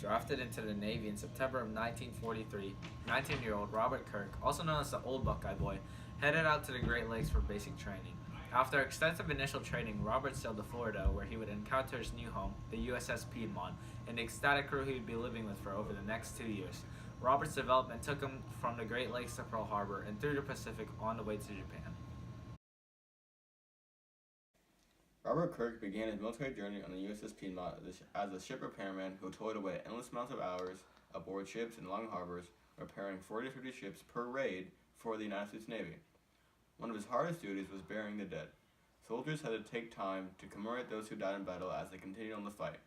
Drafted into the Navy in September of 1943, 19-year-old Robert Kirk, also known as the Old Buckeye Boy, headed out to the Great Lakes for basic training. After extensive initial training, Robert sailed to Florida, where he would encounter his new home, the USS Piedmont, and the ecstatic crew he would be living with for over the next 2 years. Robert's development took him from the Great Lakes to Pearl Harbor and through the Pacific on the way to Japan. Robert Kirk began his military journey on the USS Piedmont as a ship repairman who toiled away endless amounts of hours aboard ships in long harbors, repairing 40 to 50 ships per raid for the United States Navy. One of his hardest duties was burying the dead. Soldiers had to take time to commemorate those who died in battle as they continued on the fight.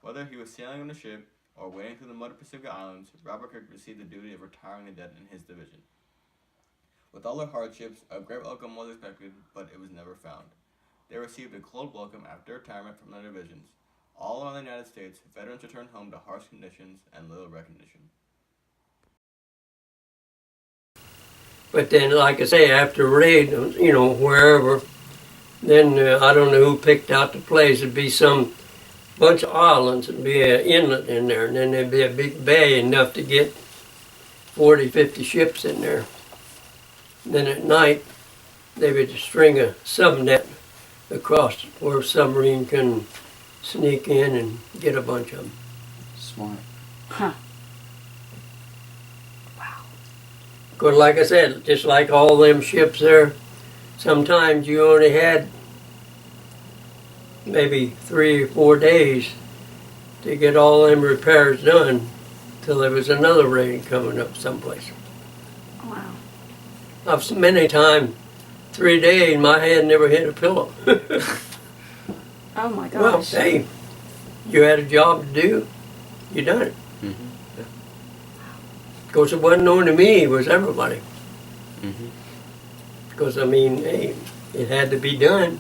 Whether he was sailing on a ship or wading through the muddy Pacific Islands, Robert Kirk received the duty of retiring the dead in his division. With all their hardships, a great welcome was expected, but it was never found. They received a cold welcome after retirement from their divisions. All around the United States, veterans returned home to harsh conditions and little recognition. But then, like I say, after raid, wherever, then I don't know who picked out the place. It'd be some bunch of islands. It'd be an inlet in there, and then there'd be a big bay enough to get 40, 50 ships in there. And then at night, they would string a subnet across where a submarine can sneak in and get a bunch of them. Smart. Huh. Because like I said, just like all them ships there, sometimes you only had maybe 3 or 4 days to get all them repairs done till there was another raid coming up someplace. Wow. I've so many times, 3 days, my head never hit a pillow. Oh my Well, gosh. hey, you had a job to do, you done it. Mm-hmm. Because it wasn't only me, it was everybody. Mm-hmm. Because, I mean, hey, it had to be done.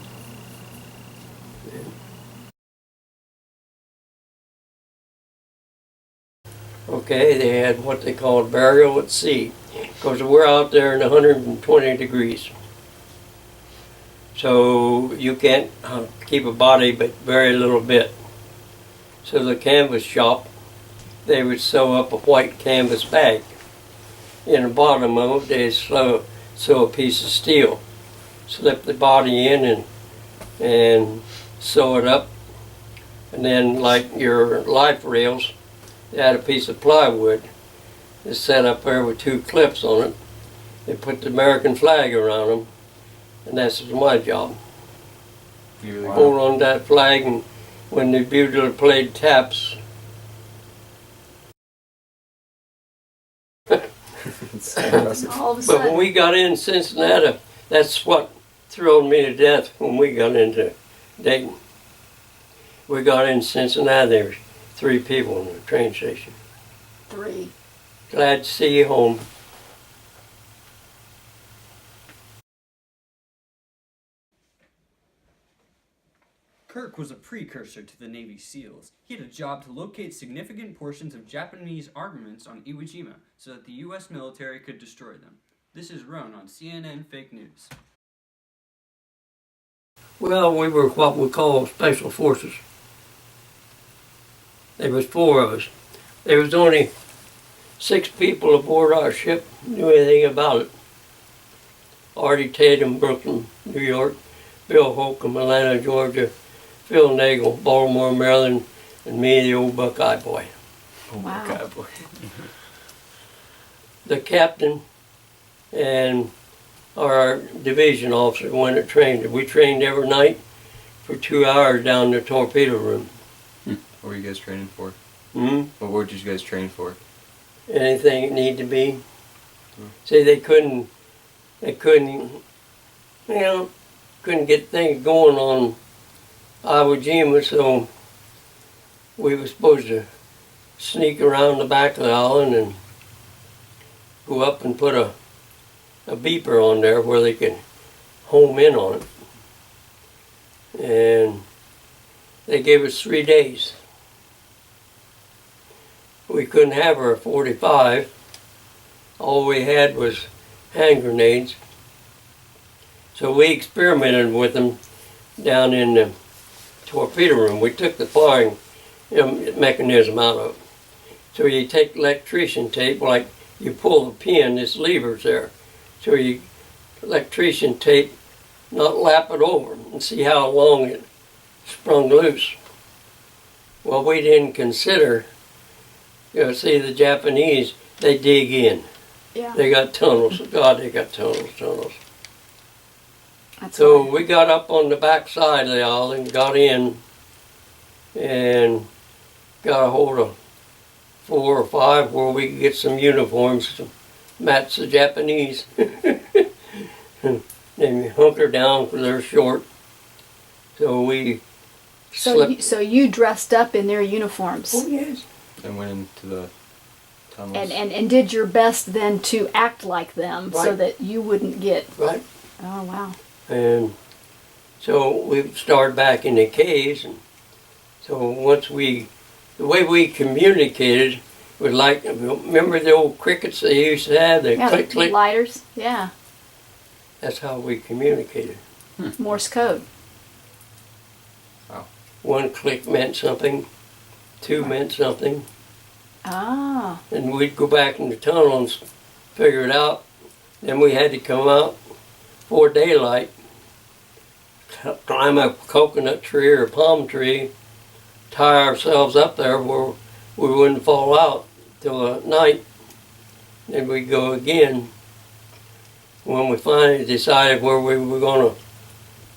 Okay, they had what they called burial at sea. Because we're out there in 120 degrees. So you can't keep a body but very little bit. So the canvas shop, they would sew up a white canvas bag. In the bottom of it, they'd sew a piece of steel. Slip the body in and sew it up. And then like your life rails, they had a piece of plywood. It's set up there with 2 clips on it. They put the American flag around them. And that's my job. Really Hold on to that flag, and when the bugler played taps, All of a but sudden. when we got in Cincinnati, that's what thrilled me to death when we got into Dayton. We got in Cincinnati, there was 3 people in the train station. 3. Glad to see you home. Kirk was a precursor to the Navy SEALs. He had a job to locate significant portions of Japanese armaments on Iwo Jima so that the U.S. military could destroy them. This is Roan on CNN Fake News. Well, we were what we call special forces. There was 4 of us. There was only 6 people aboard our ship who knew anything about it. Artie Tatum, Brooklyn, New York, Bill Holcomb, Atlanta, Georgia, Phil Nagel, Baltimore, Maryland, and me, the Old Buckeye Boy. Wow. God, boy. The captain and our division officer went and trained. We trained every night for 2 hours down in the torpedo room. What were you guys training for? Hmm? What were you guys training for? Anything it needed to be. See, they couldn't, couldn't get things going on Iwo Jima, so we were supposed to sneak around the back of the island and go up and put a beeper on there where they could home in on it. And they gave us 3 days. We couldn't have our 45. All we had was hand grenades. So we experimented with them down in the torpedo room. We took the firing mechanism out of it. So you take electrician tape, like you pull the pin, there's levers there. So you electrician tape, not lap it over and see how long it sprung loose. Well, we didn't consider, see the Japanese, they dig in. Yeah. They got tunnels. God, they got tunnels. That's So why. we got up on the back side of the island, got in, and got a hold of 4 or 5 where we could get some uniforms to match the Japanese. And then we hunker down because they're short. So we slept. So you dressed up in their uniforms. Oh, yes. And went into the tunnels. And did your best then to act like them so Right. that you wouldn't get. Right. Oh, wow. And so we started back in the caves. And so the way we communicated was like, remember the old crickets they used to have? The Yeah, click, the click? lighters. Yeah. That's how we communicated. Morse code. 1 click meant something, 2 meant something. Ah. And we'd go back in the tunnel and figure it out. Then we had to come out before daylight, climb a coconut tree or a palm tree, tie ourselves up there where we wouldn't fall out till night. Then we'd go again. When we finally decided where we were going to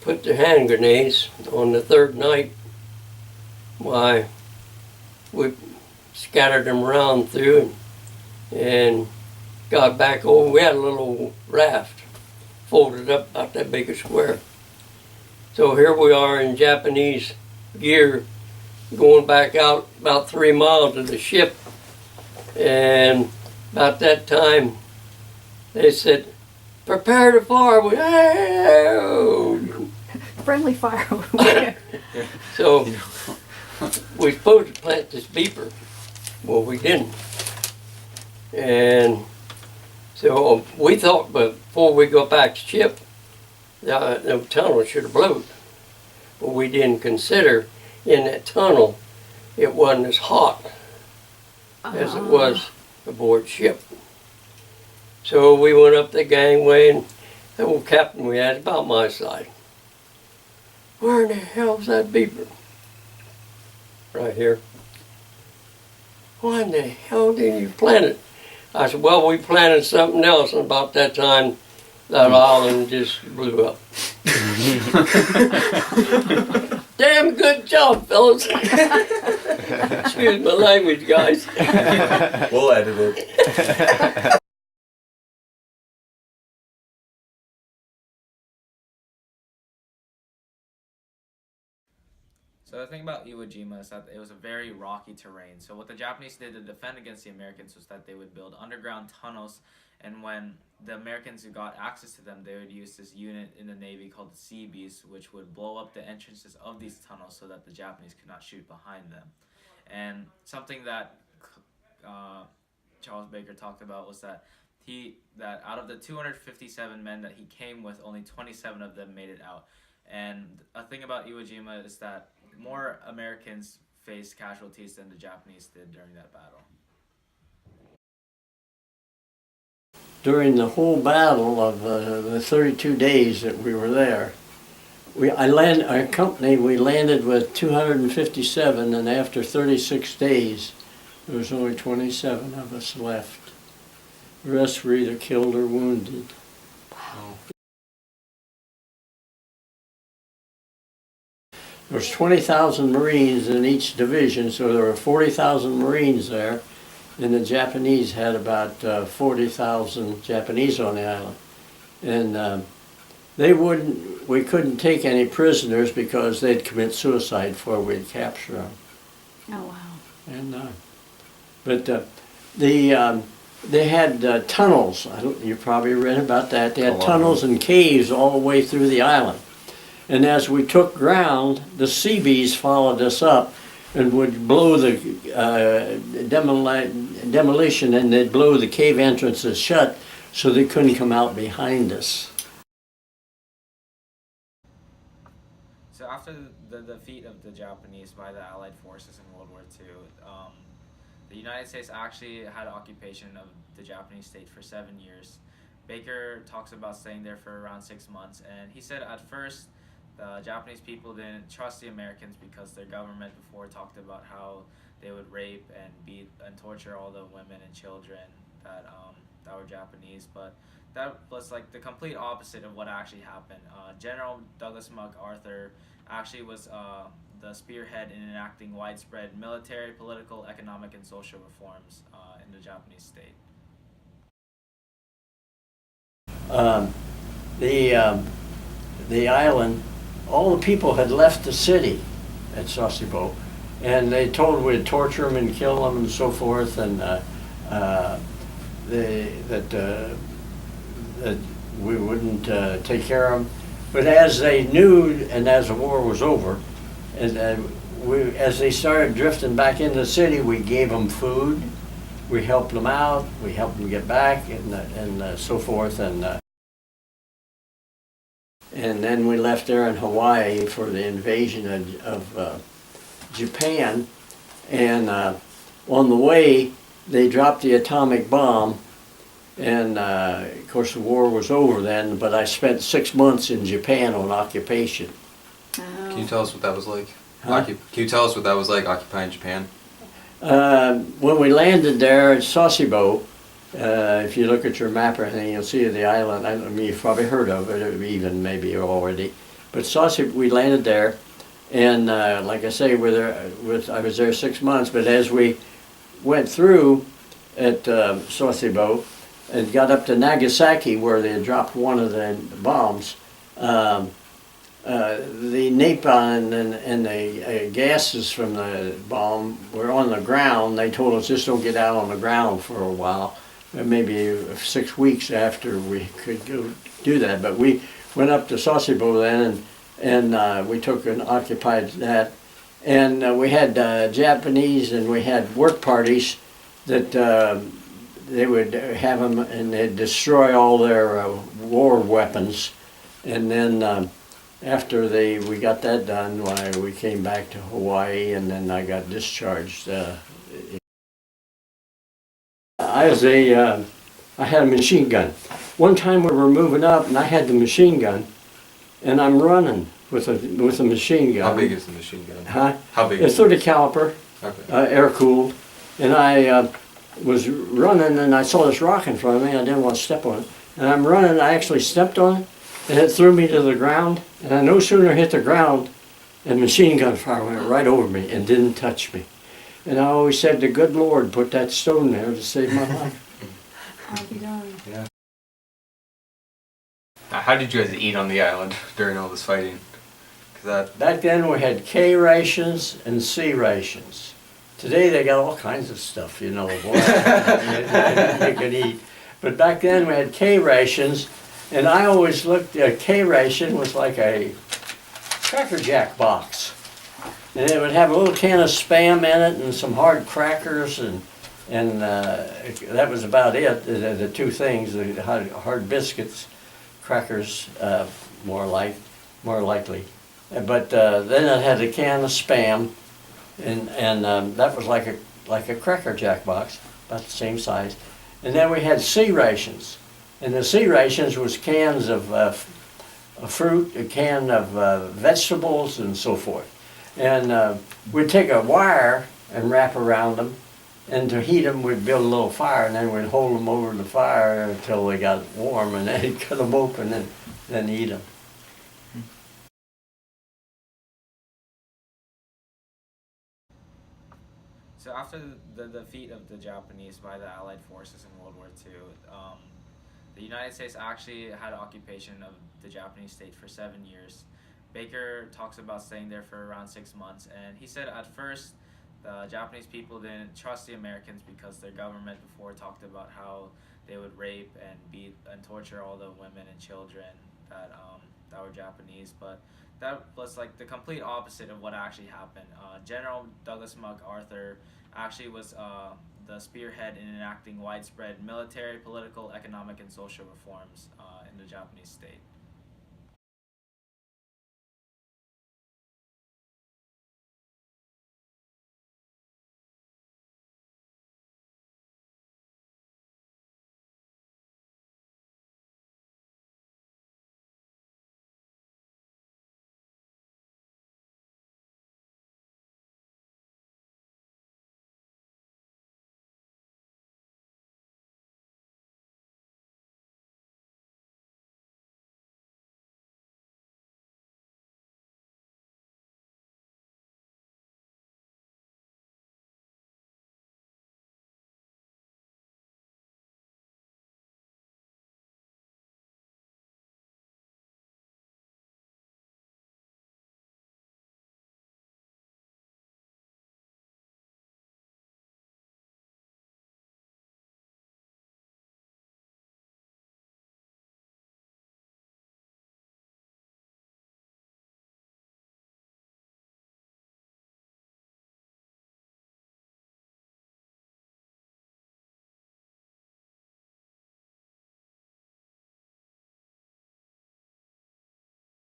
put the hand grenades on the 3rd night, why, we scattered them around through and got back over. We had a little raft folded up about that big a square. So here we are in Japanese gear going back out about 3 miles of the ship, and about that time they said, "Prepare to fire." We, "Oh." Friendly fire over there. So we supposed to plant this beeper. Well, we didn't. And so we thought before we got back to ship, the tunnel should have blowed. But we didn't consider in that tunnel it wasn't as hot as it was aboard ship. So we went up the gangway, and the old captain we had about my side. "Where in the hell's that beeper?" "Right here." "Why in the hell did you plant it?" I said, "Well, we planted something else, and about that time, that island just blew up." Damn good job, fellas. Excuse my language, guys. We'll edit it. So the thing about Iwo Jima is that it was a very rocky terrain. So what the Japanese did to defend against the Americans was that they would build underground tunnels, and when the Americans got access to them, they would use this unit in the Navy called the Seabees, which would blow up the entrances of these tunnels so that the Japanese could not shoot behind them. And something that Charles Baker talked about was that that out of the 257 men that he came with, only 27 of them made it out. And a thing about Iwo Jima is that more Americans faced casualties than the Japanese did during that battle. During the whole battle of the 32 days that we were there, our company, we landed with 257, and after 36 days, there was only 27 of us left. The rest were either killed or wounded. There was 20,000 Marines in each division, so there were 40,000 Marines there, and the Japanese had about 40,000 Japanese on the island. And we couldn't take any prisoners because they'd commit suicide before we'd capture them. Oh, wow. And they had tunnels. You probably read about that. They had tunnels and caves all the way through the island. And as we took ground, the Seabees followed us up and would blow the demolition, and they'd blow the cave entrances shut so they couldn't come out behind us. So after the defeat of the Japanese by the Allied forces in World War II, The United States actually had occupation of the Japanese state for 7 years. Baker talks about staying there for around 6 months, and he said at first the Japanese people didn't trust the Americans because their government before talked about how they would rape and beat and torture all the women and children that were Japanese, but that was like the complete opposite of what actually happened. General Douglas MacArthur actually was the spearhead in enacting widespread military, political, economic, and social reforms in the Japanese state. The island, all the people had left the city at Sasebo, and they told we'd torture them and kill them and so forth, and that we wouldn't take care of them. But as they knew, and as the war was over, and as they started drifting back into the city, we gave them food, we helped them out, we helped them get back, and so forth, and then we left there in Hawaii for the invasion of Japan, and on the way they dropped the atomic bomb, and of course the war was over then, but I spent 6 months in Japan on occupation. Can you tell us what that was like? Huh? Can you tell us what that was like occupying Japan? When we landed there at Sasebo, if you look at your map or anything, you'll see the island. I mean, you've probably heard of it, even maybe already. But Sasebo, we landed there, and like I say, I was there 6 months. But as we went through at Sasebo and got up to Nagasaki, where they had dropped one of the bombs, the napalm and the gases from the bomb were on the ground. They told us just don't get out on the ground for a while, maybe 6 weeks after we could go do that. But we went up to Sasebo then, and we took and occupied that. And we had Japanese, and we had work parties that they would have them, and they'd destroy all their war weapons. And then after we got that done, we came back to Hawaii, and then I got discharged. I had a machine gun. One time we were moving up, and I had the machine gun, and I'm running with a machine gun. How big is the machine gun? Huh? How big? It's 30 caliber, Okay. air cooled, and I was running, and I saw this rock in front of me. I didn't want to step on it, and I'm running. I actually stepped on it, and it threw me to the ground. And I no sooner hit the ground, and machine gun fire went right over me and didn't touch me. And I always said, the good Lord put that stone there to save my life. I'll be darned. Yeah. How did you guys eat on the island during all this fighting? 'Cause that Back then we had K rations and C rations. Today they got all kinds of stuff, you know, you could eat. But back then we had K rations, and I always looked at a K ration was like a Cracker Jack box. And it would have a little can of Spam in it and some hard crackers, and that was about it, the two things, the hard biscuits, crackers, more likely. But then it had a can of Spam, and that was like a Cracker Jack box, about the same size. And then we had C rations, and the C rations was cans of fruit, a can of vegetables, and so forth. And we'd take a wire and wrap around them, and to heat them, we'd build a little fire, and then we'd hold them over the fire until they got warm, and then cut them open and then eat them. So after the defeat of the Japanese by the Allied forces in World War II, the United States actually had occupation of the Japanese state for 7 years. Baker talks about staying there for around 6 months, and he said at first the Japanese people didn't trust the Americans because their government before talked about how they would rape and beat and torture all the women and children that were Japanese, but that was like the complete opposite of what actually happened. General Douglas MacArthur actually was the spearhead in enacting widespread military, political, economic, and social reforms in the Japanese state.